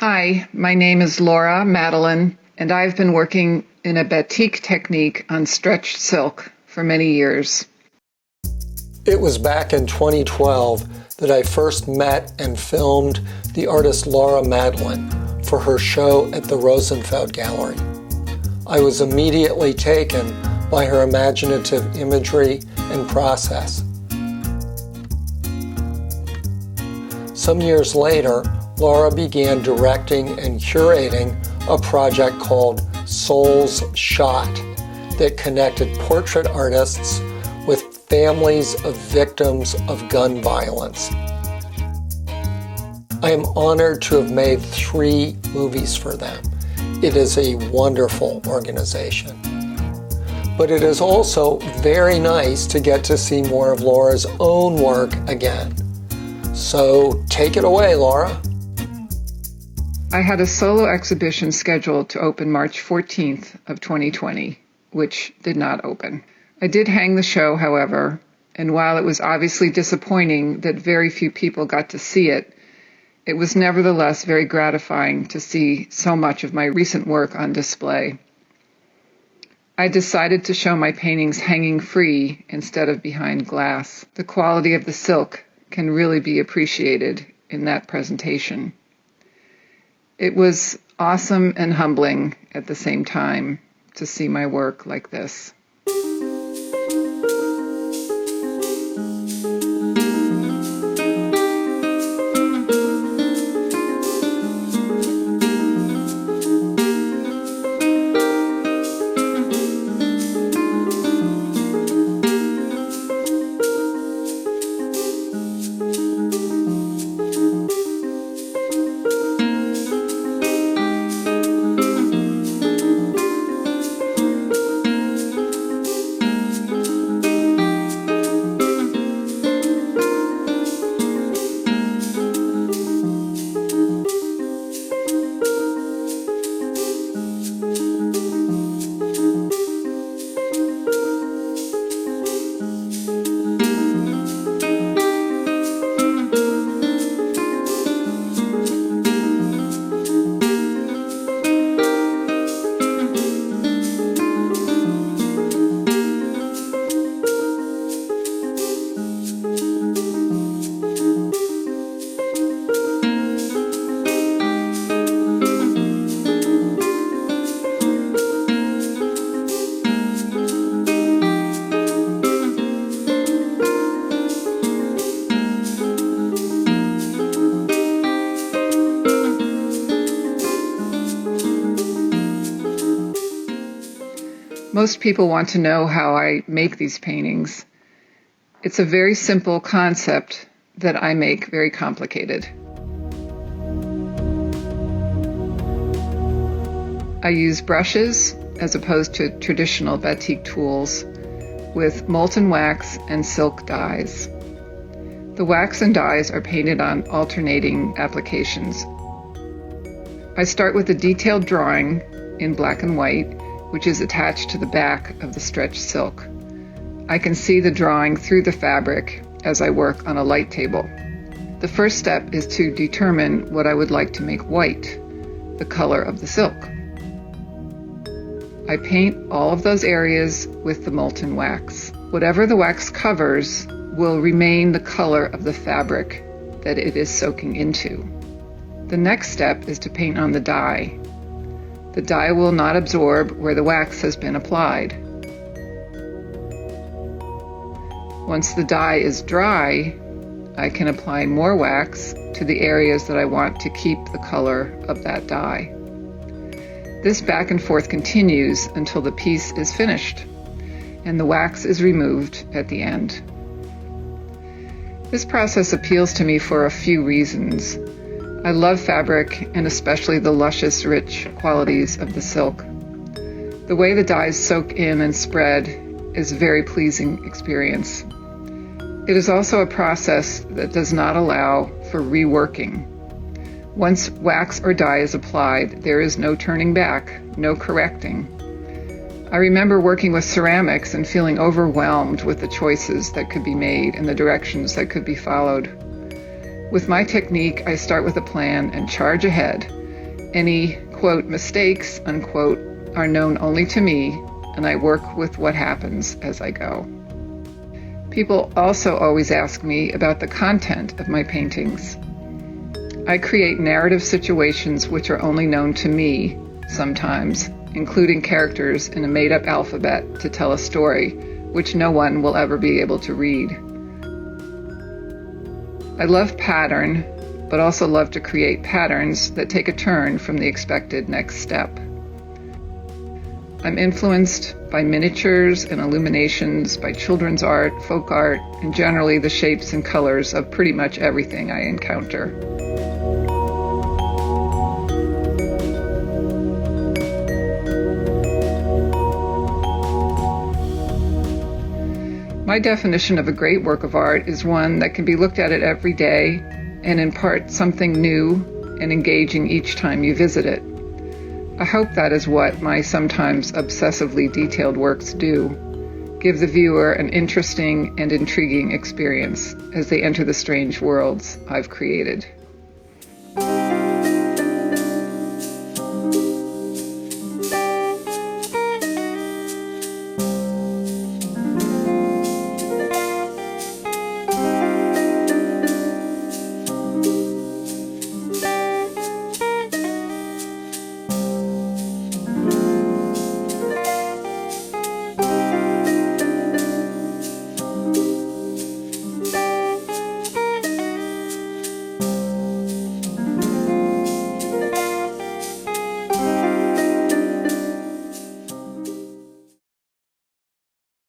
Hi, my name is Laura Madeleine, and I've been working in a batik technique on stretched silk for many years. It was back in 2012 that I first met and filmed the artist Laura Madeleine for her show at the Rosenfeld Gallery. I was immediately taken by her imaginative imagery and process. Some years later, Laura began directing and curating a project called Soul's Shot that connected portrait artists with families of victims of gun violence. I am honored to have made 3 movies for them. It is a wonderful organization. But it is also very nice to get to see more of Laura's own work again. So take it away, Laura. I had a solo exhibition scheduled to open March 14th of 2020, which did not open. I did hang the show, however, and while it was obviously disappointing that very few people got to see it, it was nevertheless very gratifying to see so much of my recent work on display. I decided to show my paintings hanging free instead of behind glass. The quality of the silk can really be appreciated in that presentation. It was awesome and humbling at the same time to see my work like this. Most people want to know how I make these paintings. It's a very simple concept that I make very complicated. I use brushes as opposed to traditional batik tools with molten wax and silk dyes. The wax and dyes are painted on alternating applications. I start with a detailed drawing in black and white, which is attached to the back of the stretched silk. I can see the drawing through the fabric as I work on a light table. The first step is to determine what I would like to make white, the color of the silk. I paint all of those areas with the molten wax. Whatever the wax covers will remain the color of the fabric that it is soaking into. The next step is to paint on the dye. The dye will not absorb where the wax has been applied. Once the dye is dry, I can apply more wax to the areas that I want to keep the color of that dye. This back and forth continues until the piece is finished and the wax is removed at the end. This process appeals to me for a few reasons. I love fabric, and especially the luscious, rich qualities of the silk. The way the dyes soak in and spread is a very pleasing experience. It is also a process that does not allow for reworking. Once wax or dye is applied, there is no turning back, no correcting. I remember working with ceramics and feeling overwhelmed with the choices that could be made and the directions that could be followed. With my technique, I start with a plan and charge ahead, Any, quote, mistakes, unquote, are known only to me, and I work with what happens as I go. People also always ask me about the content of my paintings. I create narrative situations which are only known to me, sometimes, including characters in a made-up alphabet to tell a story, which no one will ever be able to read. I love pattern, but also love to create patterns that take a turn from the expected next step. I'm influenced by miniatures and illuminations, by children's art, folk art, and generally the shapes and colors of pretty much everything I encounter. My definition of a great work of art is one that can be looked at it every day and impart something new and engaging each time you visit it. I hope that is what my sometimes obsessively detailed works do, give the viewer an interesting and intriguing experience as they enter the strange worlds I've created.